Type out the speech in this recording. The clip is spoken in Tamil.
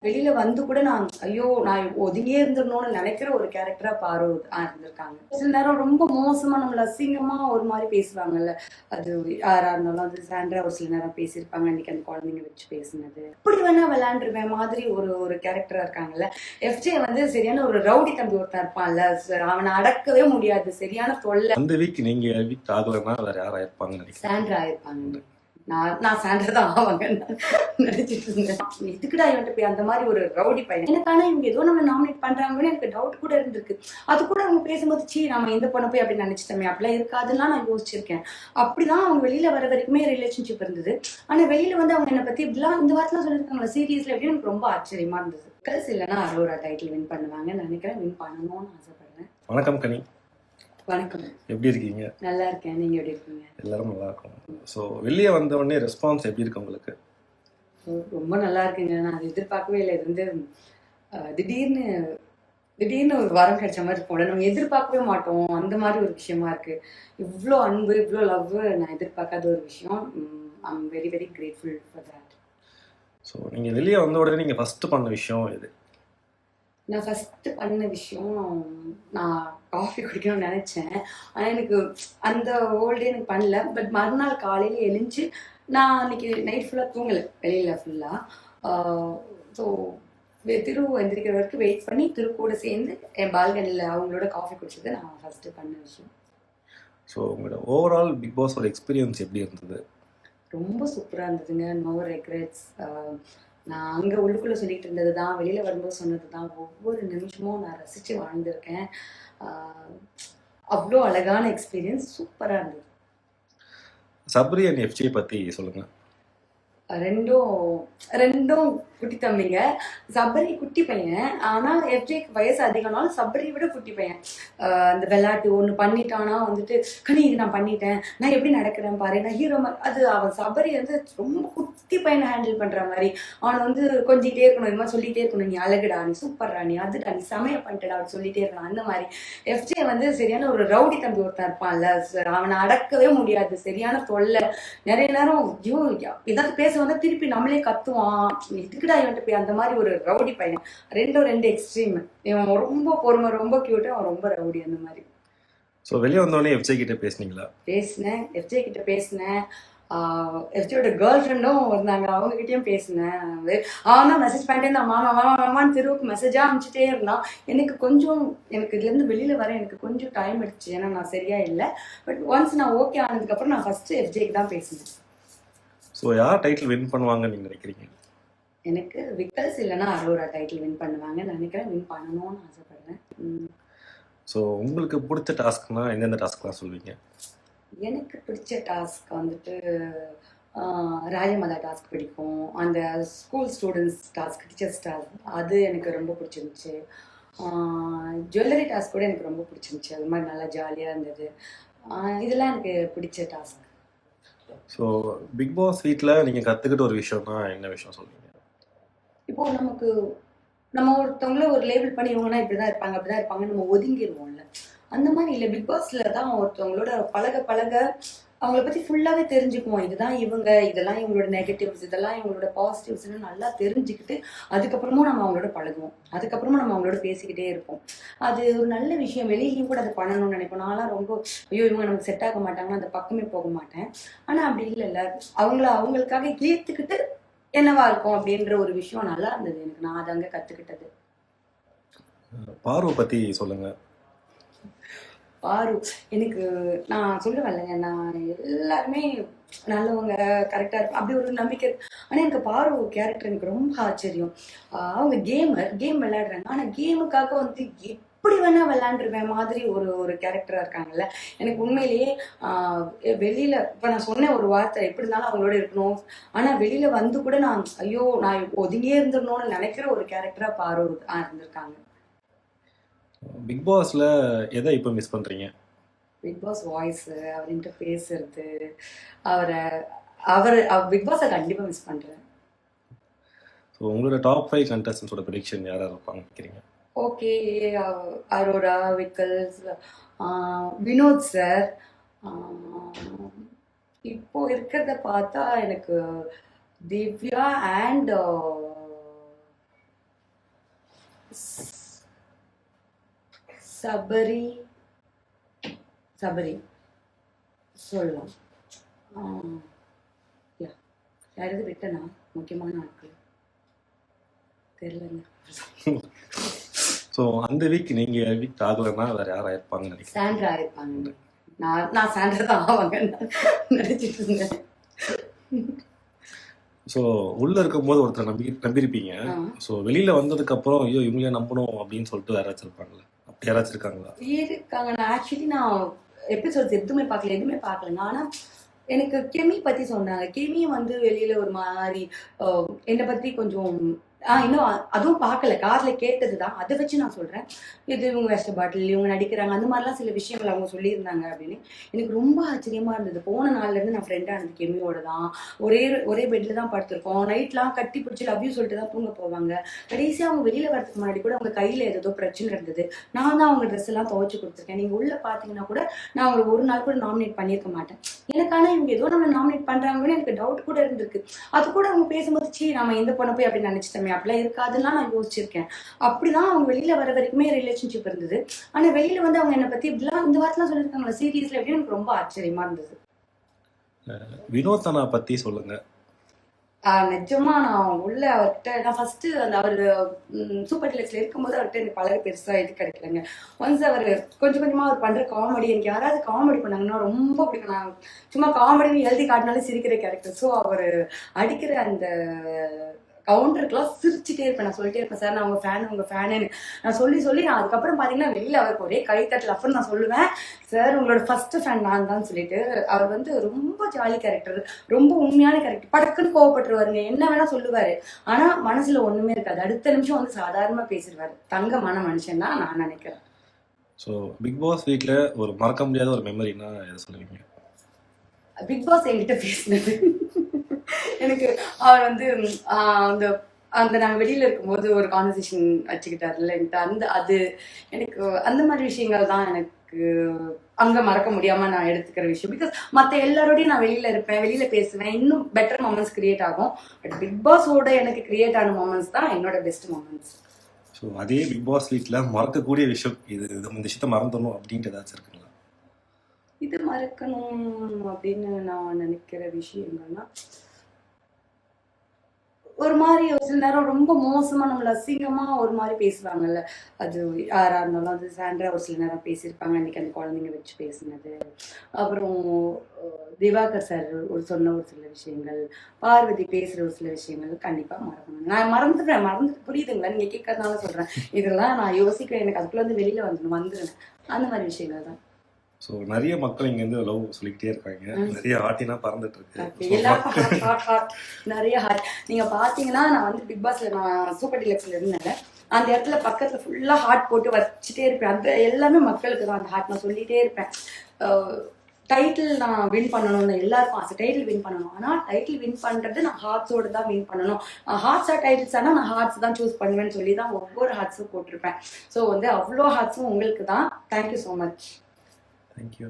வெளியில வந்து கூட நான் ஐயோ நான் ஒதுங்கியே இருந்துடணும்னு நினைக்கிற ஒரு கேரக்டரா பாரு இருந்திருக்காங்க. சில நேரம் ரொம்ப மோசமா நம்மள அசிங்கமா ஒரு மாதிரி பேசுவாங்கல்ல. அது யாரா இருந்தாலும் அது சாண்ட்ரா ஒரு சில நேரம் பேசியிருப்பாங்க. இன்னைக்கு அந்த குழந்தைங்க வச்சு பேசுனது இப்படி வேணா விளையாண்டுருவேன் மாதிரி ஒரு ஒரு கேரக்டரா இருக்காங்கல்ல. எஃப்ஜே வந்து சரியான ஒரு ரவுடி தம்பி ஒருத்தன் இருப்பான்ல, அவனை அடக்கவே முடியாது, சரியான தொல்லை. அந்த வீக் நீங்க வீக் ஆகலன்னா வேற யாரா இருப்பாங்க? சாண்ட்ரா இருப்பாங்க. நான் சாண்ட்ரா தான் ஆவாங்க நினைச்சிட்டு இருந்தேன். இதுக்குடா இவன்ட்டு போய் அந்த மாதிரி ஒரு ரவுடி பையன் எனக்கு. ஆனா இவங்க ஏதோ நம்ம நாமினேட் பண்றாங்கன்னு எனக்கு டவுட் கூட இருந்திருக்கு. அது கூட அவங்க பேசும்போது சீ நம்ம இந்த பொண்ணை போய் அப்படி நினைச்சிட்டோமே, அப்படிலாம் இருக்காதுலாம் நான் யோசிச்சிருக்கேன். அப்படிதான் அவங்க வெளியில வர வரைக்குமே ரிலேஷன்ஷிப் இருந்தது. ஆனா வெளியில வந்து அவங்க என்னை பத்தி இப்படிலாம் இந்த வாரத்துல சொல்லியிருக்காங்களா சீரியஸ்ல அப்படின்னு எனக்கு ரொம்ப ஆச்சரியமா இருந்தது. கல்ஸ் இல்லைன்னா அரோரா டைட்டில் வின் பண்ணுவாங்கன்னு நினைக்கிறேன். வின் பண்ணணும்னு ஆசைப்படுறேன். வணக்கம் கனி. வணக்கம். எப்படி இருக்கீங்க? நல்லா இருக்கேன். நீங்க எப்படி இருக்கீங்க? எல்லாரும் நல்லா இருக்கும். ஸோ வெளியே வந்த உடனே ரெஸ்பான்ஸ் எப்படி இருக்கு உங்களுக்கு? ரொம்ப நல்லா இருக்குங்க. நான் அதை எதிர்பார்க்கவே இல்லை. இது வந்து திடீர்னு ஒரு வரம் கிடைச்ச மாதிரி இருக்கும். நம்ம எதிர்பார்க்கவே மாட்டோம். அந்த மாதிரி ஒரு விஷயமா இருக்கு. இவ்வளோ அன்பு, இவ்வளோ லவ் நான் எதிர்பார்க்காத ஒரு விஷயம். I am very very grateful for that. So நீங்கள் வெளியே வந்த உடனே நீங்கள் ஃபஸ்ட்டு பண்ண விஷயம் எது? நான் ஃபஸ்ட்டு பண்ண விஷயம், நான் காஃபி குடிக்கணும்னு நினச்சேன். ஆனால் எனக்கு அந்த ஹோல் டே எனக்கு பண்ணல. பட் மறுநாள் காலையில் எழுந்துச்சு நான் அன்றைக்கி நைட் ஃபுல்லாக தூங்கலை வெளியில் ஃபுல்லாக. ஸோ திரு எந்திரிக்கிற வரைக்கும் வெயிட் பண்ணி திரு கூட சேர்ந்து என் பால்கனியில் அவங்களோட காஃபி குடிச்சது நான் ஃபஸ்ட்டு பண்ண விஷயம். ஸோ உங்களோட ஓவரால் பிக் பாஸோட எக்ஸ்பீரியன்ஸ் எப்படி இருந்தது? ரொம்ப சூப்பராக இருந்ததுங்க. No regrets. நான் அங்கே உள்ளுக்குள்ளே சொல்லிட்டு இருந்தது தான், வெளியில் வரும்போது சொன்னது தான். ஒவ்வொரு நிமிஷமும் நான் ரசித்து வாழ்ந்திருக்கேன். அவ்வளோ அழகான எக்ஸ்பீரியன்ஸ், சூப்பராக இருந்தது. சபரி அண்ட் எஃப்ஜே பற்றி சொல்லுங்கள். ரெண்டும் குட்டி தம்பிங்க. சபரி குட்டி பையன், ஆனால் எஃப்ஜேக்கு வயசு அதிகம்னாலும் சபரியை விட குட்டி பையன். அந்த விளையாட்டு ஒன்று பண்ணிட்டானா வந்துட்டு கனி இது நான் பண்ணிட்டேன், நான் எப்படி நடக்கிறேன் பாரு, நான் ஹீரோ மாதிரி. அது அவன் சபரி வந்து ரொம்ப குட்டி பையனை ஹேண்டில் பண்ணுற மாதிரி. அவனை வந்து கொஞ்சிட்டே இருக்கணும், இது மாதிரி சொல்லிகிட்டே இருக்கணும், நீ அழகுடா, நீ சூப்பர்டா, நீ அதுடா, நீ சமையல் பண்ணிட்டடா அப்படி சொல்லிகிட்டே இருக்கணும். அந்த மாதிரி எஃப்ஜே வந்து சரியான ஒரு ரவுடி தம்பி ஒருத்தன் இருப்பான்ல, அவனை அடக்கவே முடியாது, சரியான தொல்லை. நிறைய நேரம் ஐயோ ஏதாவது பேச வந்தா திருப்பி நம்மளே கத்துவான், இதுக்குடா இவன்ட்டு போய் அந்த மாதிரி ஒரு ரவுடி பையன். ரெண்டு எக்ஸ்ட்ரீம். இவன் ரொம்ப பொறுமை, ரொம்ப கியூட்டு, அவன் ரொம்ப ரவுடி அந்த மாதிரி. ஸோ வெளியே வந்தோடனே எஃப்ஜே கிட்ட பேசுனீங்களா? பேசினேன், எஃப்ஜே கிட்ட பேசினேன். எஃப்ஜியோட கேர்ள் ஃப்ரெண்டும் இருந்தாங்க, அவங்ககிட்டயும் பேசினேன். அவன் தான் மெசேஜ் பண்ணிட்டே இருந்தான், மாமா மாமா மாமான்னு திருவுக்கு மெசேஜாக அனுப்பிச்சிட்டே இருந்தான். எனக்கு இதுலேருந்து வெளியில் வர எனக்கு கொஞ்சம் டைம் எடுத்துச்சு, ஏன்னா நான் சரியா இல்லை. பட் ஒன்ஸ் நான் ஓகே ஆனதுக்கப்புறம் நான் ஃபஸ்ட்டு எஃப்ஜேக்கு தான் பேசினேன். ஸோ யார் டைட்டில் வின் பண்ணுவாங்கன்னு நீங்கள் நினைக்கிறீங்க? எனக்கு விக்கல்ஸ் இல்லைன்னா அரோரா டைட்டில் வின் பண்ணுவாங்கன்னு நினைக்கிறேன். வின் பண்ணணும்னு ஆசைப்படுறேன். ஸோ உங்களுக்கு பிடிச்ச டாஸ்க்னா எந்தெந்த டாஸ்க்லாம் சொல்லுவீங்க? எனக்கு பிடிச்ச டாஸ்க் வந்துட்டு ராஜமாதா டாஸ்க் பிடிக்கும். அந்த school students task, teachers task, அது எனக்கு ரொம்ப பிடிச்சிருந்துச்சு. ஜுவல்லரி டாஸ்க் கூட எனக்கு ரொம்ப பிடிச்சிருந்துச்சு. அது மாதிரி நல்லா ஜாலியாக இருந்தது. இதெல்லாம் எனக்கு பிடிச்ச டாஸ்க். ஸோ பிக் பாஸ் வீட்டில் நீங்கள் கற்றுக்கிட்ட ஒரு விஷயம்னா என்ன விஷயம் சொல்லுவீங்க? இப்போ நம்ம ஒருத்தவங்கள ஒரு லேபிள் பண்ணி இவங்கன்னா இப்படிதான் இருப்பாங்க அப்படிதான் இருப்பாங்க நம்ம ஒதுங்கிடுவோம்ல. அந்த மாதிரி இல்லை, பிக் பாஸ்ல தான் ஒருத்தவங்களோட பழக அவங்கள பத்தி ஃபுல்லாவே தெரிஞ்சுக்குவோம். இதுதான் இவங்க, இதெல்லாம் இவங்களோட நெகட்டிவ்ஸ், இதெல்லாம் இவங்களோட பாசிட்டிவ்ஸ்ன்னு நல்லா தெரிஞ்சுக்கிட்டு அதுக்கப்புறமும் நம்ம அவங்களோட பழகுவோம். அதுக்கப்புறமா நம்ம அவங்களோட பேசிக்கிட்டே இருப்போம். அது ஒரு நல்ல விஷயம். வெளியிலையும் கூட அதை பண்ணணும்னு நினைப்போம். நான்லாம் ரொம்ப ஐயோ இவங்க நமக்கு செட் ஆக மாட்டாங்கன்னா அந்த பக்கமே போக மாட்டேன். ஆனா அப்படி இல்லைல்ல, அவங்களுக்காக ஏத்துக்கிட்டு என்னவா இருக்கும் அப்படின்ற ஒரு விஷயம் நல்லா இருந்தது எனக்கு. நான் அதை அங்கே கத்துக்கிட்டது. பார்வை பத்தி சொல்லுங்க. பாரு எனக்கு நான் சொல்லுவேன்லங்க, நான் எல்லாருமே நல்லவங்க கரெக்டாக இருக்கும் அப்படி ஒரு நம்பிக்கை. ஆனால் எனக்கு பாரு கேரக்டர் எனக்கு ரொம்ப ஆச்சரியம். அவங்க கேம் விளையாடுறாங்க, ஆனால் கேமுக்காக வந்து எப்படி வேணா விளையாண்டுருவேன் மாதிரி ஒரு ஒரு கேரக்டராக இருக்காங்கல்ல. எனக்கு உண்மையிலேயே வெளியில் இப்போ நான் சொன்ன ஒரு வார்த்தை எப்படி இருந்தாலும் அவங்களோட இருக்கணும், ஆனால் வெளியில் வந்து கூட நான் ஐயோ நான் ஒதுங்கியே இருந்துடணும்னு நினைக்கிற ஒரு கேரக்டராக பாரு இருந்திருக்காங்க. பிக் பாஸ்ல எதை இப்போ மிஸ் பண்றீங்க? பிக் பாஸ் வாய்ஸ், அவர்கிட்ட பேசுறது, அவர் பிக் பாஸை கண்டிப்பா மிஸ் பண்றேன். ஸோ உங்களோட டாப் 5 கண்டஸ்டன்ஸோட ப்ரெடிக்ஷன் யாரா இருப்பாங்க நினைக்கிறீங்க? Okay, Arora, Vikkals, Vinod sir. இப்போ இருக்கிறத பார்த்தா எனக்கு திவ்யா அண்ட் சபரி சபரி சொல்லலாம். யா யாராவது விட்டனா முக்கியமான ஆட்கள் தெரியலங்க. ஸோ அந்த வீக் நீங்க வீக் ஆகலைன்னா வேற யாரா இருப்பாங்கன்னு நினைக்கிறேன். சாண்ட்ரா இருப்பாங்க. நான் சாண்ட்ரா தான் ஆவாங்கன்னு நினைச்சிட்டு இருந்தேன். ஸோ உள்ள இருக்கும்போது ஒருத்தர் நம்பியிருப்பீங்க. ஸோ வெளியில வந்ததுக்கு அப்புறம் ஐயோ இவங்களே நம்பணும் அப்படின்னு சொல்லிட்டு யாராச்சும் இருப்பாங்களா? அப்படி யாராச்சும் இருக்காங்களா? இருக்காங்க. நான் ஆக்சுவலி எபிசோட்ஸ் எதுவுமே பார்க்கலங்க. ஆனா எனக்கு கெமி பத்தி சொன்னாங்க. கெமி வந்து வெளியில ஒரு மாதிரி என்னை பத்தி கொஞ்சம் இன்னும் அதுவும் பார்க்கல, கார்ல கேட்டதுதான். அதை வச்சு நான் சொல்றேன். இது இவங்க வெஸ்ட் பாட்டில் இவங்க நடிக்கிறாங்க, அந்த மாதிரிலாம் சில விஷயங்கள் அவங்க சொல்லியிருந்தாங்க அப்படின்னு எனக்கு ரொம்ப ஆச்சரியமா இருந்தது. போன நாள்ல இருந்து நான் ஃப்ரெண்டா இருந்தது கெமியோட தான். ஒரே பெட்ல தான் படுத்திருக்கோம். நைட்லாம் கட்டி பிடிச்சி லவ் யூ சொல்லிட்டு தான் தூங்க போவாங்க. கடைசியா அவங்க வெளியில வரதுக்கு முன்னாடி கூட அவங்க கையில ஏதோ பிரச்சனை இருந்தது. நான் தான் அவங்க ட்ரெஸ் எல்லாம் துவைச்சு கொடுத்துருக்கேன். நீங்க உள்ள பாத்தீங்கன்னா கூட நான் அவங்க ஒரு நாள் கூட நாமினேட் பண்ணியிருக்க மாட்டேன். எனக்கான இவங்க ஏதோ நம்ம நாமினேட் பண்றாங்கன்னு எனக்கு டவுட் கூட இருந்திருக்கு. அது கூட அவங்க பேசும்போது சீ நம்ம எந்த பொண்ணை போய் அப்படின்னு நினைச்சிட்டோமே, அப்படிலாம் இருக்காதுன்னா நான் யோசிச்சிருக்கேன். அப்படிதான் அவங்க வெளியில வர வரைக்குமே ரிலேஷன்ஷிப் இருந்தது. ஆனா வெளியில வந்து அவங்க என்னை பத்தி இப்படிலாம் இந்த வாரத்துல சொல்லியிருக்காங்களா சீரியஸ்ல அப்படின்னு எனக்கு ரொம்ப ஆச்சரியமா இருந்தது. வினோத் அண்ணா பத்தி சொல்லுங்க. நிஜமா நான் உள்ள அவர்கிட்ட நான் ஃபர்ஸ்ட் அந்த அவர் சூப்பர் டீலக்ஸ்ல இருக்கும்போது அவர்கிட்ட எனக்கு பழக பெருசா இது கிடைக்கலங்க. ஒன்ஸ் அவர் கொஞ்சமா அவர் பண்ற காமெடி, எனக்கு யாராவது காமெடி பண்ணாங்கன்னா ரொம்ப பிடிக்கும். நான் சும்மா காமெடி எழுதி காட்டினாலும் சிரிக்கிற கேரக்டர். ஸோ அவர் அடிக்கிற அந்த கவுண்டருக்குலாம் சிரிச்சுட்டே இருப்பேன். நான் சொல்லிட்டே இருப்பேன் சார் நான் உங்க ஃபேனுன்னு நான் சொல்லி நான் அதுக்கப்புறம் பாத்தீங்கன்னா வெளியில அவருக்கு ஒரே கைத்தட்டல். அப்புறம் நான் சொல்லுவேன் சார் உங்களோட ஃபர்ஸ்ட் ஃபேன் நான் தான் சொல்லிட்டு. அவர் வந்து ரொம்ப ஜாலி கேரக்டர், ரொம்ப உண்மையான கேரக்டர். படக்குன்னு கோவப்பட்டுருவாருங்க, என்ன வேணா சொல்லுவாரு. ஆனா மனசுல ஒண்ணுமே இருக்காது. அடுத்த நிமிஷம் வந்து சாதாரணமா பேசிடுவாரு. தங்கமான மனுஷன் தான் நான் நினைக்கிறேன். ஸோ பிக் பாஸ் வீட்ல ஒரு மறக்க முடியாத ஒரு மெமரினா எதை சொல்லுவீங்க? பிக் பாஸ் என்கிட்ட பேசினது. எனக்கு அவர் வந்து அந்த அந்த நாங்கள் வெளியில இருக்கும்போது ஒரு கான்வர்சேஷன் வச்சுக்கிட்டாருல்ல என்கிட்ட, அது எனக்கு அந்த மாதிரி விஷயங்கள் தான் எனக்கு அங்க மறக்க முடியாம நான் எடுத்துக்கிற விஷயம். பிகாஸ் மற்ற எல்லாரோடையும் நான் வெளியில இருப்பேன், வெளியில பேசுவேன், இன்னும் பெட்டர் மொமெண்ட்ஸ் கிரியேட் ஆகும். பட் பிக் பாஸோட எனக்கு கிரியேட் ஆன மொமெண்ட்ஸ் தான் என்னோட பெஸ்ட் மொமெண்ட்ஸ். ஸோ அதே பிக் பாஸ் வீட்டில் மறக்கக்கூடிய விஷயம் இது இந்த விஷயத்த மறந்துடணும் அப்படின்ட்டு ஏதாச்சும் இருக்குங்களா? இது மறக்கணும் அப்படின்னு நான் நினைக்கிற விஷயங்கள்னா ஒரு மாதிரி ஒரு சில நேரம் ரொம்ப மோசமா நம்மள அசிங்கமா ஒரு மாதிரி பேசுவாங்கல்ல, அது யாரா இருந்தாலும். அது சாண்ட்ரா ஒரு சில நேரம் பேசியிருப்பாங்க, இன்னைக்கு அந்த குழந்தைங்க வச்சு பேசினது. அப்புறம் திவாகர் சார் சொன்ன ஒரு சில விஷயங்கள், பார்வதி பேசுற ஒரு சில விஷயங்கள் கண்டிப்பா மறக்கணும். நான் மறந்துட்டு புரியுதுங்களா நீங்க கேட்கறதுனால சொல்றேன். இதெல்லாம் நான் யோசிக்கிறேன், எனக்கு அதுக்குள்ள வந்து வெளியில வந்துடுறேன். அந்த மாதிரி விஷயங்கள் தான். ஸோ நிறைய மக்கள் இங்கேருந்து லவ் சொல்லிக்கிட்டே இருக்காங்க. நிறைய ஹார்ட்டினா பறந்துட்டு இருக்கு. நிறைய ஹார்ட். நீங்க பாத்தீங்கன்னா நான் வந்து பிக் பாஸ்ல நான் சூப்பர் டீலக்ஸ்ல இருந்தேன். அந்த இடத்துல பக்கத்துல ஃபுல்லா ஹார்ட் போட்டு வச்சுட்டே இருப்பேன். அந்த எல்லாமே மக்களுக்கு தான் அந்த ஹார்ட். நான் சொல்லிட்டே இருப்பேன் டைட்டில் நான் வின் பண்ணணும்னு எல்லாருக்கும் ஆசை, டைட்டில் வின் பண்ணணும். ஆனால் டைட்டில் வின் பண்ணுறது நான் ஹார்ட்ஸோடு தான் வின் பண்ணணும். ஹார்ட்ஸா டைட்டில்ஸ் ஆனால் நான் ஹார்ட்ஸ் தான் சூஸ் பண்ணுவேன்னு சொல்லி தான் ஒவ்வொரு ஹார்ட்ஸும் போட்டிருப்பேன். ஸோ வந்து அவ்வளோ ஹார்ட்ஸும் உங்களுக்கு தான். Thank you so much. Thank you.